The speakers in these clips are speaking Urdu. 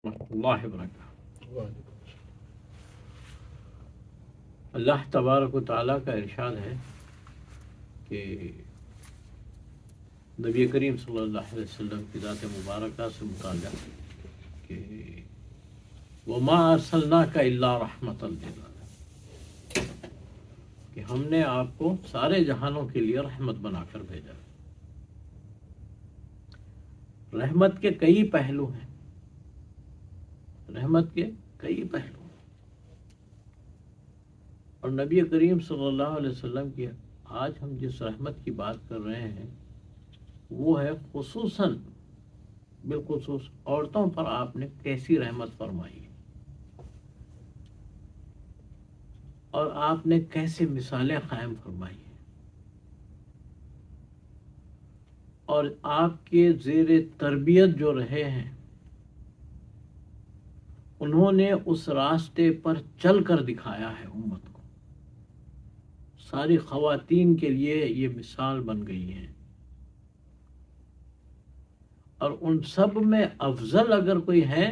اللہ وبرکاتہ۔ اللہ تبارک و تعالیٰ کا ارشاد ہے کہ نبی کریم صلی اللہ علیہ وسلم کی ذات مبارکہ سے متعلق کہ وَمَا أَرْسَلْنَاكَ إِلَّا رَحْمَةً لِلْعَالَمِينَ، کہ ہم نے آپ کو سارے جہانوں کے لیے رحمت بنا کر بھیجا۔ رحمت کے کئی پہلو ہیں، رحمت کے کئی پہلو ہیں، اور نبی کریم صلی اللہ علیہ وسلم کی آج ہم جس رحمت کی بات کر رہے ہیں وہ ہے خصوصاً بالخصوص عورتوں پر آپ نے کیسی رحمت فرمائی ہے اور آپ نے کیسے مثالیں قائم فرمائی ہیں، اور آپ کے زیر تربیت جو رہے ہیں انہوں نے اس راستے پر چل کر دکھایا ہے امت کو، ساری خواتین کے لیے یہ مثال بن گئی ہیں، اور ان سب میں افضل اگر کوئی ہے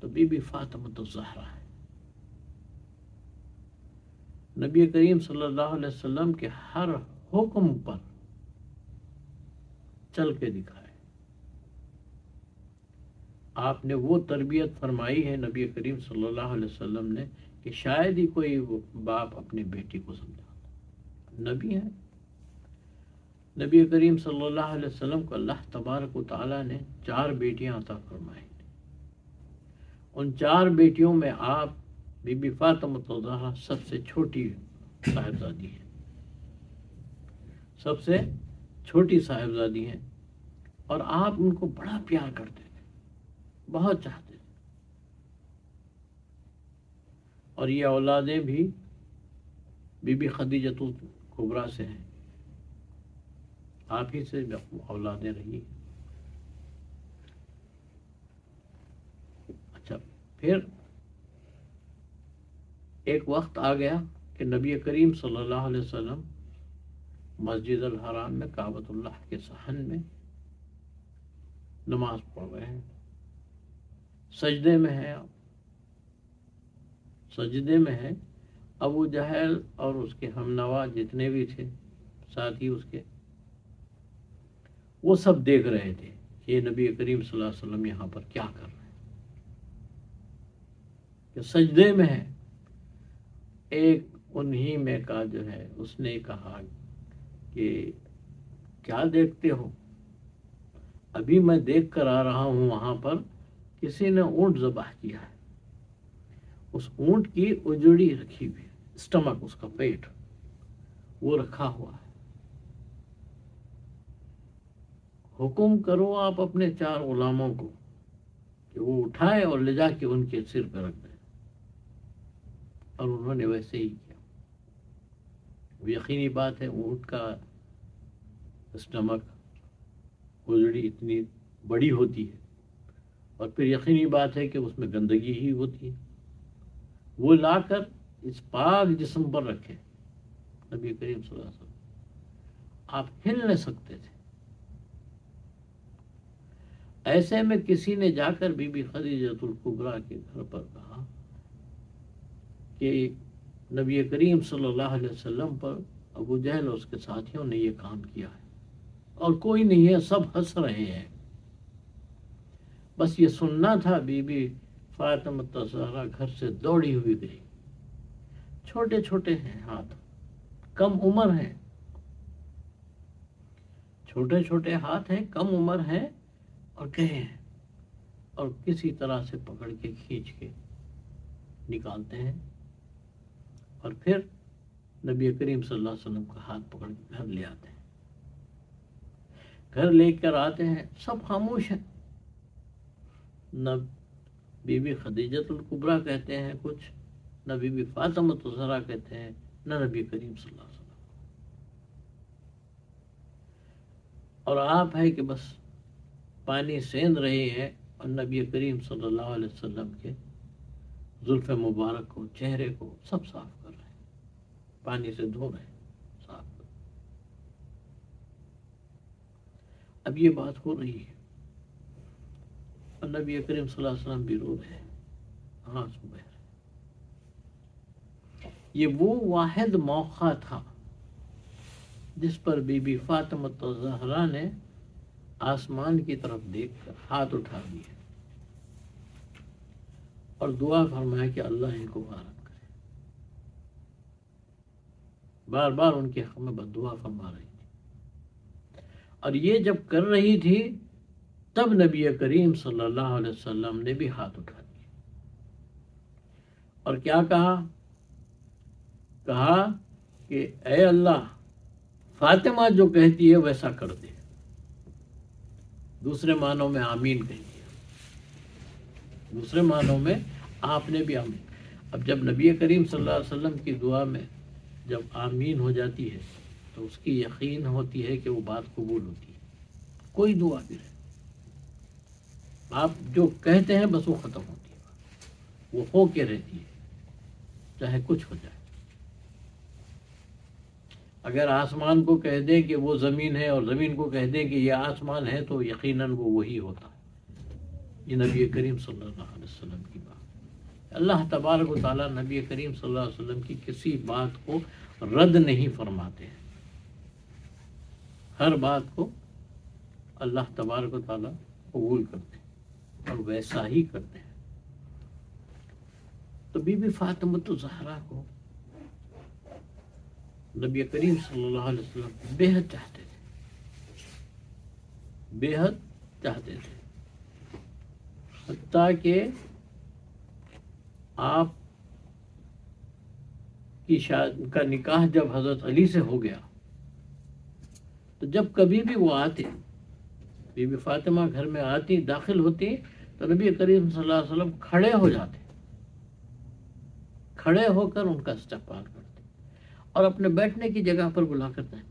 تو بی بی فاطمہ الزہرا ہے۔ نبی کریم صلی اللہ علیہ وسلم کے ہر حکم پر چل کے دکھائے، آپ نے وہ تربیت فرمائی ہے نبی کریم صلی اللہ علیہ وسلم نے کہ شاید ہی کوئی باپ اپنی بیٹی کو سمجھاتا۔ نبی ہیں، نبی کریم صلی اللہ علیہ وسلم کو اللہ تبارک و تعالیٰ نے 4 بیٹیاں عطا فرمائی، ان 4 بیٹیوں میں آپ بی بی فاطمہ الزہرا سب سے چھوٹی صاحبزادی ہیں، سب سے چھوٹی صاحبزادی ہیں، اور آپ ان کو بڑا پیار کرتے تھے، بہت چاہتے تھے، اور یہ اولادیں بھی بی بی خدیجہ کبریٰ سے ہیں، آپ ہی سے اولادیں رہی ہیں۔ اچھا، پھر ایک وقت آ گیا کہ نبی کریم صلی اللہ علیہ وسلم مسجد الحرام میں کعبۃ اللہ کے صحن میں نماز پڑھ رہے ہیں، سجدے میں ہیں، سجدے میں ہیں، ابو جہل اور اس کے ہم نوا جتنے بھی تھے ساتھی اس کے، وہ سب دیکھ رہے تھے کہ یہ نبی کریم صلی اللہ علیہ وسلم یہاں پر کیا کر رہے ہیں، کہ سجدے میں ہے۔ ایک انہی میں کا جو ہے اس نے کہا کہ کیا دیکھتے ہو؟ ابھی میں دیکھ کر آ رہا ہوں وہاں پر کسی نے اونٹ ذبح کیا ہے، اس اونٹ کی اجڑی رکھی ہوئی، اسٹمک، اس کا پیٹ وہ رکھا ہوا ہے، حکم کرو آپ اپنے 4 غلاموں کو کہ وہ اٹھائے اور لے جا کے ان کے سر پہ رکھ دیں، اور انہوں نے ویسے ہی کیا۔ یقینی بات ہے اونٹ کا اسٹمک، اجڑی اتنی بڑی ہوتی ہے، اور پھر یقینی بات ہے کہ اس میں گندگی ہی ہوتی ہے، وہ لا کر اس پاک جسم پر رکھے نبی کریم صلی اللہ علیہ وسلم، آپ ہل نہ سکتے تھے۔ ایسے میں کسی نے جا کر بی بی خدیجہ کبریٰ کے گھر پر کہا کہ نبی کریم صلی اللہ علیہ وسلم پر ابو جہل اور اس کے ساتھیوں نے یہ کام کیا ہے، اور کوئی نہیں ہے، سب ہنس رہے ہیں۔ بس یہ سننا تھا، بی بی فاطمہ الزہرا گھر سے دوڑی ہوئی گئی، چھوٹے چھوٹے ہیں ہاتھ، کم عمر ہیں، چھوٹے چھوٹے ہاتھ ہیں، کم عمر ہیں، اور کہے ہیں، اور کسی طرح سے پکڑ کے کھینچ کے نکالتے ہیں، اور پھر نبی کریم صلی اللہ علیہ وسلم کا ہاتھ پکڑ کے گھر لے آتے ہیں۔ گھر لے کر آتے ہیں، سب خاموش ہیں، نہ بی بی خدیجہ الکبریٰ کہتے ہیں کچھ، نہ بی بی فاطمہ الزہرا کہتے ہیں، نہ نبی کریم صلی اللہ علیہ وسلم، اور آپ ہے کہ بس پانی سیند رہے ہیں، اور نبی کریم صلی اللہ علیہ وسلم کے زلف مبارک کو، چہرے کو سب صاف کر رہے ہیں، پانی سے دھو رہے ہیں، صاف کر۔ اب یہ بات ہو رہی ہے، اور نبی کریم صلی اللہ علیہ وسلم بھی رو رہے ہیں، آنسو بہہ رہے۔ یہ وہ واحد موقع تھا جس پر بی بی فاطمہ الزہرا نے آسمان کی طرف دیکھ کر ہاتھ اٹھا دیے اور دعا فرمایا کہ اللہ ان کو غارت کرے۔ بار بار ان کے حق میں بد دعا فرما رہی تھی، اور یہ جب کر رہی تھی تب نبی کریم صلی اللہ علیہ وسلم نے بھی ہاتھ اٹھا دیے اور کیا کہا کہ اے اللہ، فاطمہ جو کہتی ہے ویسا کر دے۔ دوسرے معنوں میں آمین کہہ دیا، دوسرے معنوں میں آپ نے بھی آمین۔ اب جب نبی کریم صلی اللہ علیہ وسلم کی دعا میں جب آمین ہو جاتی ہے تو اس کی یقین ہوتی ہے کہ وہ بات قبول ہوتی ہے۔ کوئی دعا بھی رہے، آپ جو کہتے ہیں بس وہ ختم ہوتی ہے، وہ ہو کے رہتی ہے، چاہے کچھ ہو جائے۔ اگر آسمان کو کہہ دیں کہ وہ زمین ہے اور زمین کو کہہ دیں کہ یہ آسمان ہے تو یقیناً وہ وہی ہوتا ہے۔ یہ نبی کریم صلی اللہ علیہ وسلم کی بات ہے۔ اللہ تبارک و تعالیٰ نبی کریم صلی اللہ علیہ وسلم کی کسی بات کو رد نہیں فرماتے ہیں، ہر بات کو اللہ تبارک و تعالیٰ قبول کرتے ہیں اور ویسا ہی کرتے ہیں۔ تو بی بی فاطمہ الزہرا کو نبی کریم صلی اللہ علیہ وسلم بے حد چاہتے تھے، بے حد چاہتے تھے، حتیٰ کہ آپ کی کا نکاح جب حضرت علی سے ہو گیا تو جب کبھی بھی وہ آتے، بی بی فاطمہ گھر میں آتی، داخل ہوتی تو نبی کریم صلی اللہ علیہ وسلم کھڑے ہو جاتے، کھڑے ہو کر ان کا استقبال کرتے اور اپنے بیٹھنے کی جگہ پر بلا کرتے ہیں،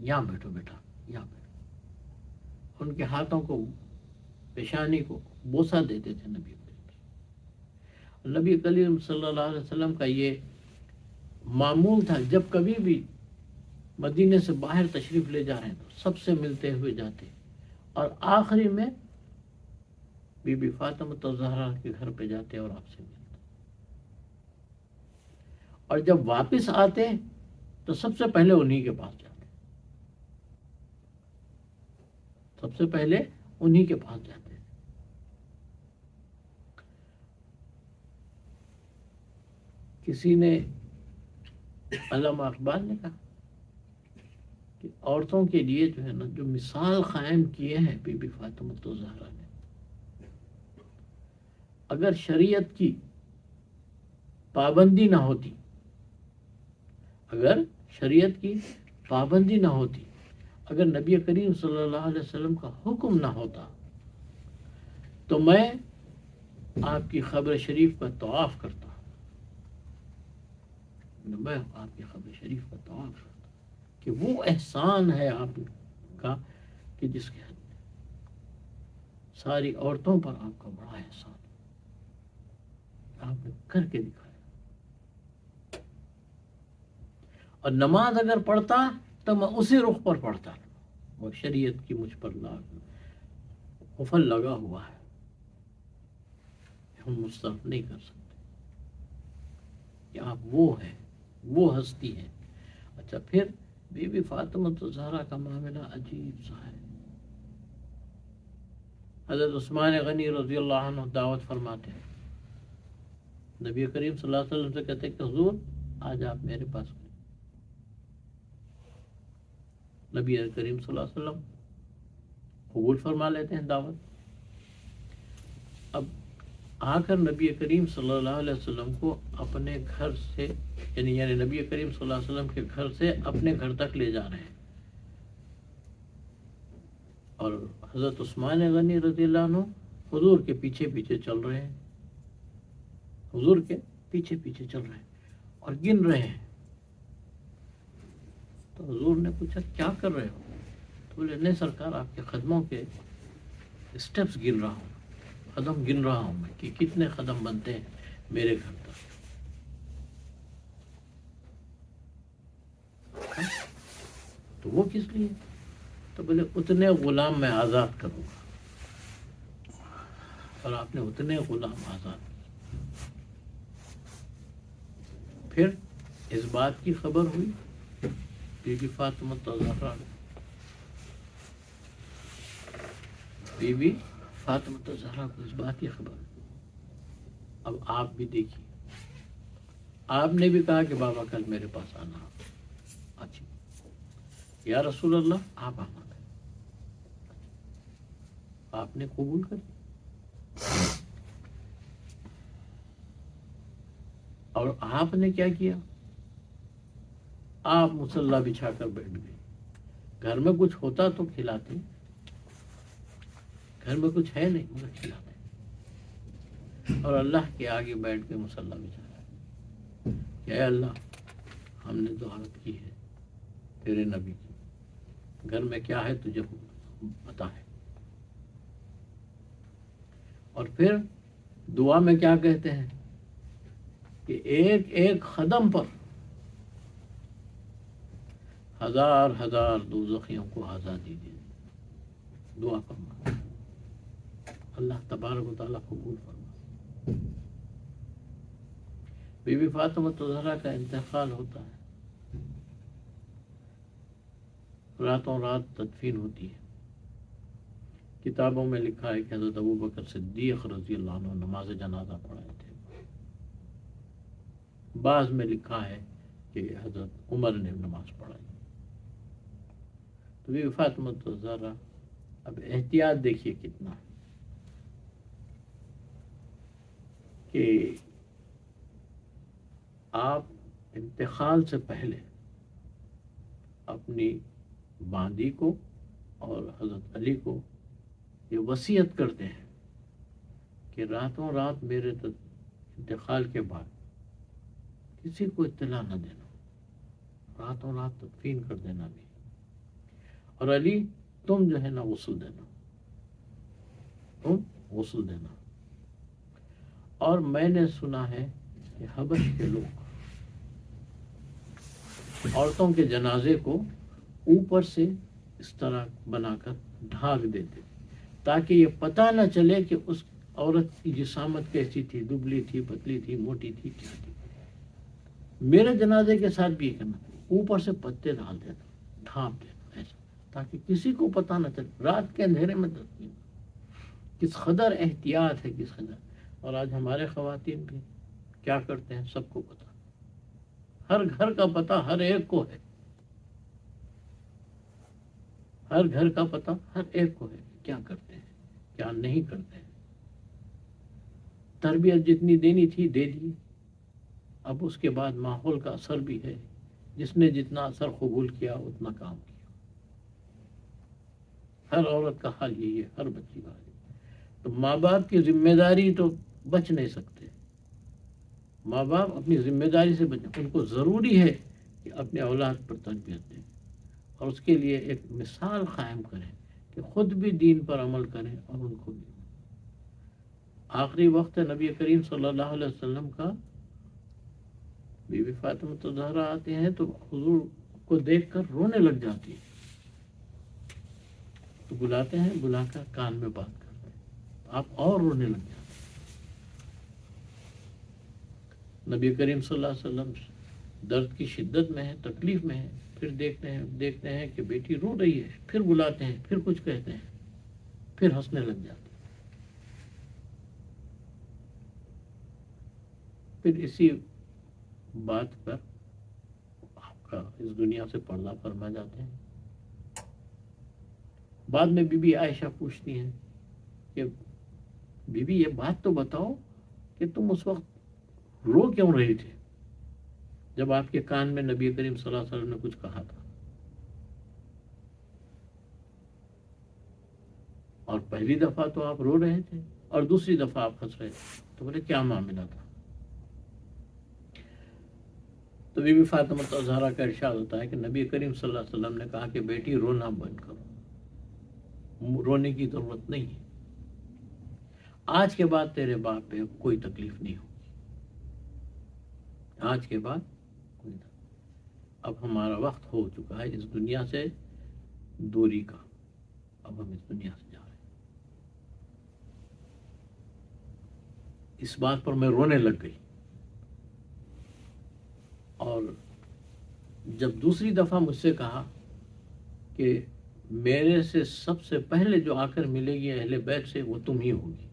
یہاں بیٹھو بیٹا، یہاں بیٹھو۔ ان کے ہاتھوں کو، پیشانی کو بوسہ دیتے تھے نبی کریم۔ نبی کریم صلی اللہ علیہ وسلم کا یہ معمول تھا، جب کبھی بھی مدینے سے باہر تشریف لے جا رہے ہیں تو سب سے ملتے ہوئے جاتے، اور آخری میں بی بی فاطمہ الزہرا کے گھر پہ جاتے اور آپ سے ملتے، اور جب واپس آتے تو سب سے پہلے انہی کے پاس جاتے، سب سے پہلے انہی کے پاس جاتے۔ کسی نے، علامہ اقبال نے کہا کہ عورتوں کے لیے جو ہے نا، جو مثال قائم کیے ہیں بی بی فاطمہ الزہرا نے، اگر شریعت کی پابندی نہ ہوتی، اگر شریعت کی پابندی نہ ہوتی، اگر نبی کریم صلی اللہ علیہ وسلم کا حکم نہ ہوتا تو میں آپ کی قبر شریف کا طواف کرتا، میں آپ کی قبر شریف کا طواف کرتا، کہ وہ احسان ہے آپ کا کہ جس کے حد میں ساری عورتوں پر آپ کا بڑا احسان آپ نے کر کے دکھایا۔ اور نماز اگر پڑھتا تو میں اسی رخ پر پڑھتا، وہ شریعت کی مجھ پر قفل لگا ہوا ہے، ہم مسترد نہیں کر سکتے کہ آپ وہ ہیں، وہ ہستی ہیں۔ اچھا، پھر بی بی فاطمہ الزہرا کا معاملہ عجیب سا ہے۔ حضرت عثمان غنی رضی اللہ عنہ دعوت فرماتے ہیں، نبی کریم صلی اللہ علیہ وسلم سے کہتے ہیں کہ حضور آج آپ میرے پاس، نبی کریم صلی اللہ علیہ وسلم قبول فرما لیتے ہیں دعوت۔ اب آ کر نبی کریم صلی اللہ علیہ وسلم کو اپنے گھر سے، یعنی نبی کریم صلی اللہ علیہ وسلم کے گھر سے اپنے گھر تک لے جا رہے ہیں، اور حضرت عثمان غنی رضی اللہ عنہ حضور کے پیچھے پیچھے چل رہے ہیں، حضور کے پیچھے پیچھے چل رہے ہیں اور گن رہے ہیں۔ تو حضور نے پوچھا کیا کر رہے ہو؟ تو بولے نہیں سرکار، آپ کے قدموں کے اسٹیپس گن رہا ہوں، قدم گن رہا ہوں میں کہ کتنے قدم بنتے ہیں میرے گھر تک۔ تو وہ کس لیے؟ تو بولے اتنے غلام میں آزاد کروں گا، اور آپ نے اتنے غلام آزاد کیے۔ پھر اس بات کی خبر ہوئی بی بی فاطمہ الزہرا، بی بی فاطمہ الزہرا کو اس بات کی خبر ہوئی۔ اب آپ بھی دیکھیے، آپ نے بھی کہا کہ بابا کل میرے پاس آنا۔ اچھا یا رسول اللہ آپ آنا، آپ نے قبول کر لیا اور آپ نے کیا کیا؟ آپ مصلی بچھا کر بیٹھ گئے۔ گھر میں کچھ ہوتا تو کھلاتے، گھر میں کچھ ہے نہیں مگر کھلاتے، اور اللہ کے آگے بیٹھ کے مصلی بچھا کہ اے اللہ ہم نے تو عہد کی ہے تیرے نبی کی، گھر میں کیا ہے تجھے پتا ہے۔ اور پھر دعا میں کیا کہتے ہیں کہ ایک ایک قدم پر ہزار ہزار دوزخیوں کو آزادی دے، دعا فرما اللہ تبارک و تعالیٰ قبول فرما۔ بی بی فاطمہ الزہرا کا انتقال ہوتا ہے، راتوں رات تدفین ہوتی ہے۔ کتابوں میں لکھا ہے کہ حضرت ابوبکر صدیق رضی اللہ عنہ نماز جنازہ پڑھائے تھے، بعض میں لکھا ہے کہ حضرت عمر نے نماز پڑھائی۔ تو بی بی فاطمہ الزہرا، اب احتیاط دیکھیے کتنا ہے کہ آپ انتقال سے پہلے اپنی باندی کو اور حضرت علی کو یہ وصیت کرتے ہیں کہ راتوں رات میرے انتقال کے بعد کسی کو اطلاع نہ دینا، راتوں رات تدفین کر دینا بھی، اور علی تم جو ہے نا غسل دینا، تم غسل دینا۔ اور میں نے سنا ہے کہ حبش کے لوگ عورتوں کے جنازے کو اوپر سے اس طرح بنا کر ڈھانک دیتے تاکہ یہ پتہ نہ چلے کہ اس عورت کی جسامت کیسی تھی، دبلی تھی، پتلی تھی، موٹی تھی، کیا تھی۔ میرے جنازے کے ساتھ بھی یہ کرنا، اوپر سے پتے ڈال دینا، ڈھانپ دینا ایسا، تاکہ کسی کو پتہ نہ چلے، رات کے اندھیرے میں تدفین۔ کس قدر احتیاط ہے، کس قدر۔ اور آج ہمارے خواتین بھی کیا کرتے ہیں سب کو پتہ، ہر گھر کا پتہ ہر ایک کو ہے، ہر گھر کا پتہ ہر ایک کو ہے، کیا کرتے ہیں کیا نہیں کرتے ہیں۔ تربیت جتنی دینی تھی دے دی، اب اس کے بعد ماحول کا اثر بھی ہے، جس نے جتنا اثر قبول کیا اتنا کام کیا۔ ہر عورت کا حال یہی ہے، ہر بچی کا حال۔ تو ماں باپ کی ذمہ داری تو بچ نہیں سکتے، ماں باپ اپنی ذمہ داری سے بچیں، ان کو ضروری ہے کہ اپنے اولاد پر تربیت دیں اور اس کے لیے ایک مثال قائم کریں کہ خود بھی دین پر عمل کریں اور ان کو بھی۔ آخری وقت نبی کریم صلی اللہ علیہ وسلم کا، بی بی فاطمہ الزہرا آتے ہیں تو حضور کو دیکھ کر رونے لگ جاتی ہے، تو بلاتے ہیں، بلا کر کان میں بات کرتے ہیں، آپ اور رونے لگ جاتے ہیں۔ نبی کریم صلی اللہ علیہ وسلم درد کی شدت میں ہے، تکلیف میں ہے، پھر دیکھتے ہیں کہ بیٹی رو رہی ہے، پھر بلاتے ہیں، پھر کچھ کہتے ہیں، پھر ہنسنے لگ جاتے ہیں۔ پھر اسی بات پر آپ کا اس دنیا سے پردہ فرما جاتے ہیں۔ بعد میں بی بی عائشہ پوچھتی ہیں کہ بی بی یہ بات تو بتاؤ کہ تم اس وقت رو کیوں رہی تھی جب آپ کے کان میں نبی کریم صلی اللہ علیہ وسلم نے کچھ کہا تھا، اور پہلی دفعہ تو آپ رو رہے تھے اور دوسری دفعہ آپ ہنس رہے تھے، تو بولے کیا معاملہ تھا؟ تو بی بی فاطمہ الزہرا کا ارشاد ہوتا ہے کہ نبی کریم صلی اللہ علیہ وسلم نے کہا کہ بیٹی رونا بند کرو، رونے کی ضرورت نہیں ہے، آج کے بعد تیرے باپ پہ کوئی تکلیف نہیں ہوگی، آج کے بعد کوئی تکلیف۔ اب ہمارا وقت ہو چکا ہے اس دنیا سے دوری کا، اب ہم اس دنیا سے جا رہے ہیں۔ اس بات پر میں رونے لگ گئی. اور جب دوسری دفعہ مجھ سے کہا کہ میرے سے سب سے پہلے جو آ کر ملے گی اہل بیت سے وہ تم ہی ہوگی،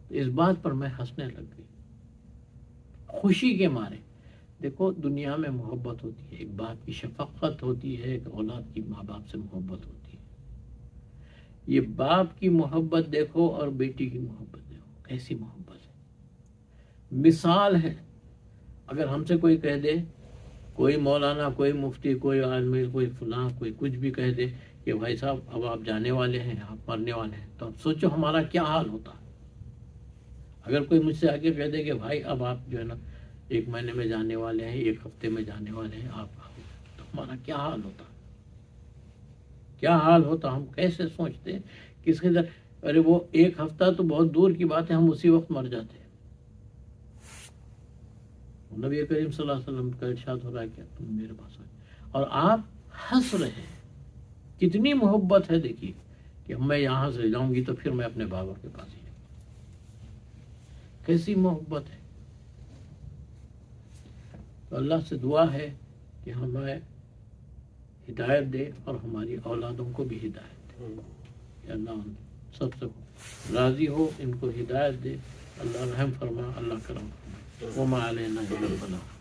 تو اس بات پر میں ہنسنے لگ گئی خوشی کے مارے. دیکھو دنیا میں محبت ہوتی ہے، ایک باپ کی شفقت ہوتی ہے، ایک اولاد کی ماں باپ سے محبت ہوتی ہے. یہ باپ کی محبت دیکھو اور بیٹی کی محبت دیکھو، کیسی محبت ہے، مثال ہے. اگر ہم سے کوئی کہہ دے، کوئی مولانا، کوئی مفتی، کوئی عالم، کوئی فلاں، کوئی کچھ بھی کہہ دے کہ بھائی صاحب اب آپ جانے والے ہیں، آپ مرنے والے ہیں، تو اب سوچو ہمارا کیا حال ہوتا. اگر کوئی مجھ سے آگے کہہ دے کہ بھائی اب آپ جو ہے نا 1 مہینے میں جانے والے ہیں، 1 ہفتے میں جانے والے ہیں، آپ آؤ، تو ہمارا کیا حال ہوتا، کیا حال ہوتا. ہم کیسے سوچتے ہیں کس کے در. ارے وہ 1 ہفتہ تو بہت دور کی بات ہے، ہم اسی وقت مر جاتے ہیں. نبی کریم صلی اللہ علیہ وسلم کا ارشاد ہو رہا ہے کہ تم میرے پاس آئے اور آپ ہنس رہے ہیں. کتنی محبت ہے. دیکھیے کہ میں یہاں سے جاؤں گی تو پھر میں اپنے بابا کے پاس ہی جاؤں. کیسی محبت ہے. تو اللہ سے دعا ہے کہ ہمیں ہدایت دے اور ہماری اولادوں کو بھی ہدایت دے. کہ اللہ سب سے راضی ہو، ان کو ہدایت دے. اللہ رحم فرما، اللہ کرم فرما. وما علینا الا البلاغ.